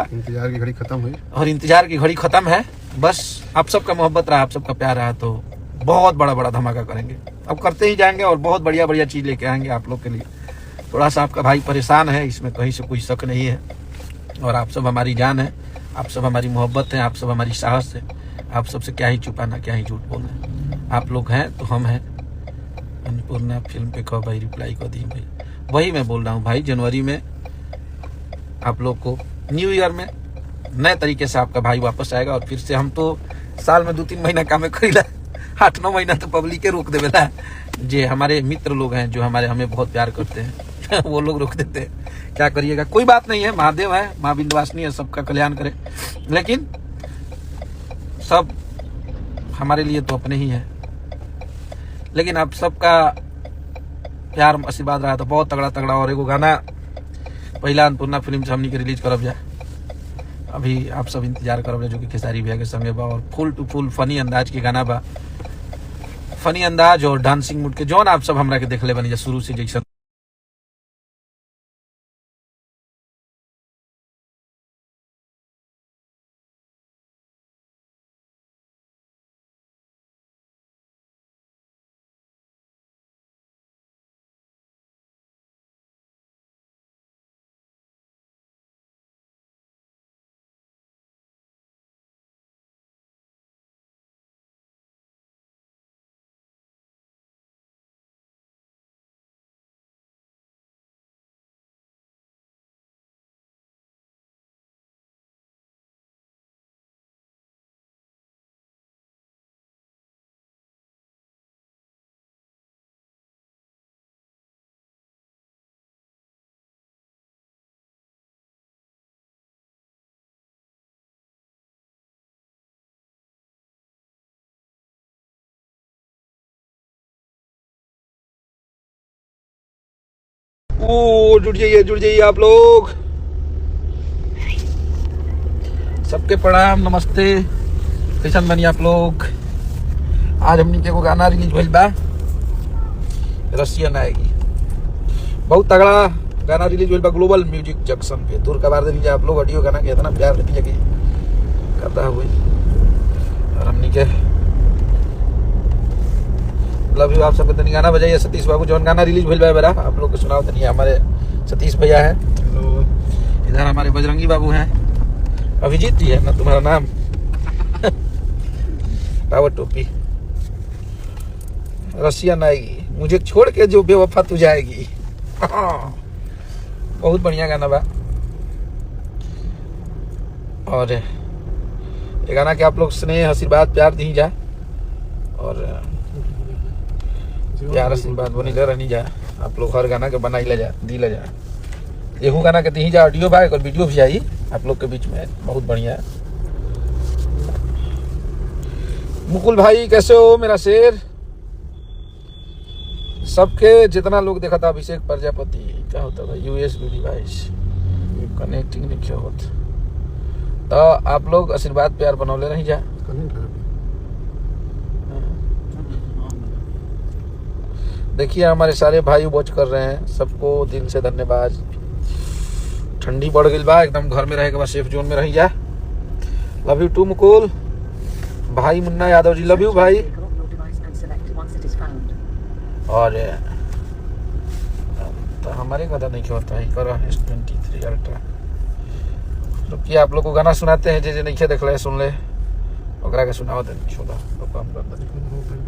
इंतजार की घड़ी खत्म हुई और इंतजार की घड़ी खत्म है। बस आप सबका मोहब्बत रहा, आप सबका प्यार रहा तो बहुत बड़ा बड़ा धमाका करेंगे, अब करते ही जाएंगे और बहुत बढ़िया बढ़िया चीज लेके आएंगे आप लोग के लिए। थोड़ा सा आपका भाई परेशान है, इसमें कहीं से कोई शक नहीं है। और आप सब हमारी जान है, आप सब हमारी मोहब्बत है, आप सब हमारी साहस है। आप सबसे क्या ही छुपाना, क्या ही झूठ बोलना। आप लोग हैं तो हम हैं। अन्नपूर्णा फिल्म पे कहो भाई, रिप्लाई कर दी भाई। वही मैं बोल रहा हूँ भाई, जनवरी में आप लोग को न्यू ईयर में नए तरीके से आपका भाई वापस आएगा। और फिर से हम तो साल में 2-3 महीना काम करीला, 8-9 महीना तो पब्लिक के रोक देवेला। जे हमारे मित्र लोग हैं जो हमें बहुत प्यार करते हैं वो लोग रोक देते हैं, क्या करिएगा। कोई बात नहीं है, महादेव है, माँ विंध्यवासिनी है, सबका कल्याण करे। लेकिन सब हमारे लिए तो अपने ही है। लेकिन आप सबका प्यार आशीर्वाद रहा तो बहुत तगड़ा तगड़ा और एगो गाना पहला अन्नपूर्णा फिल्म से हमनी के रिलीज करब जा। अभी आप सब इंतजार करब जो कि खेसारी भैया के संगे बा, और फुल टू फुल फनी अंदाज के गाना बा। फनी अंदाज और डांसिंग मूड के जौन आप सब हमरा के देखले बनी जा शुरू से जैसा। ओ जुड़ जाइए आप लोग। सबके प्रणाम, नमस्ते, कैसन बनी आप लोग। आज हमनी के एगो गाना रिलीज भइल बा, रसियन आएगी। बहुत तगड़ा गाना रिलीज भइल बा ग्लोबल म्यूजिक जंक्शन पे। दूर का बार दे आप लोग ऑडियो गाना के इतना प्यार दे कि करता हुई। और हमनी के लव यू आप सबके तनी गाना बजाइए। सतीश बाबू जौन गाना रिलीज भइल बा मेरा आप लोग को सुनाओ तनी। हमारे सतीश भैया हैं, इधर हमारे बजरंगी बाबू हैं, अभिजीत जी है ना तुम्हारा नाम पावर टोपी। रसियन आएगी, मुझे छोड़ के जो बेवफा तू जाएगी। बहुत बढ़िया गाना बा। और ये गाना के आप लोग स्नेह आशीर्वाद प्यार दी जा, और प्यार आशीर्वाद बनी रहनी जा। आप लोग हर गाना के बनाई ले जा, दी ले जा। एहू गाना के दी जा ऑडियो बा, और वीडियो भी आई आप लोग के बीच में, बहुत बढ़िया है। मुकुल भाई कैसे हो मेरा शेर। सबके जितना लोग देखा था, अभिषेक प्रजापति क्या होता था, USB डिवाइस कनेक्टिंग नहीं क्या होता। तो आप लोग आशीर्वाद प्यार बनौले नहीं जा। देखिए हमारे सारे भाई वॉच कर रहे हैं, सबको दिल से धन्यवाद। ठंडी बढ़ गई बा, एकदम घर में रहे के बाद सेफ जोन में रही जा। लव यू टू मुकुल भाई। मुन्ना यादव जी लव यू भाई। और तो हमारे गाना नहीं होता है, करो S23 अल्ट्रा। तो क्या आप लोग को गाना सुनाते हैं, जे नहीं देख ले सुन ले, ओकरा के सुनाओ दे, छोड़ा तो काम कर दे।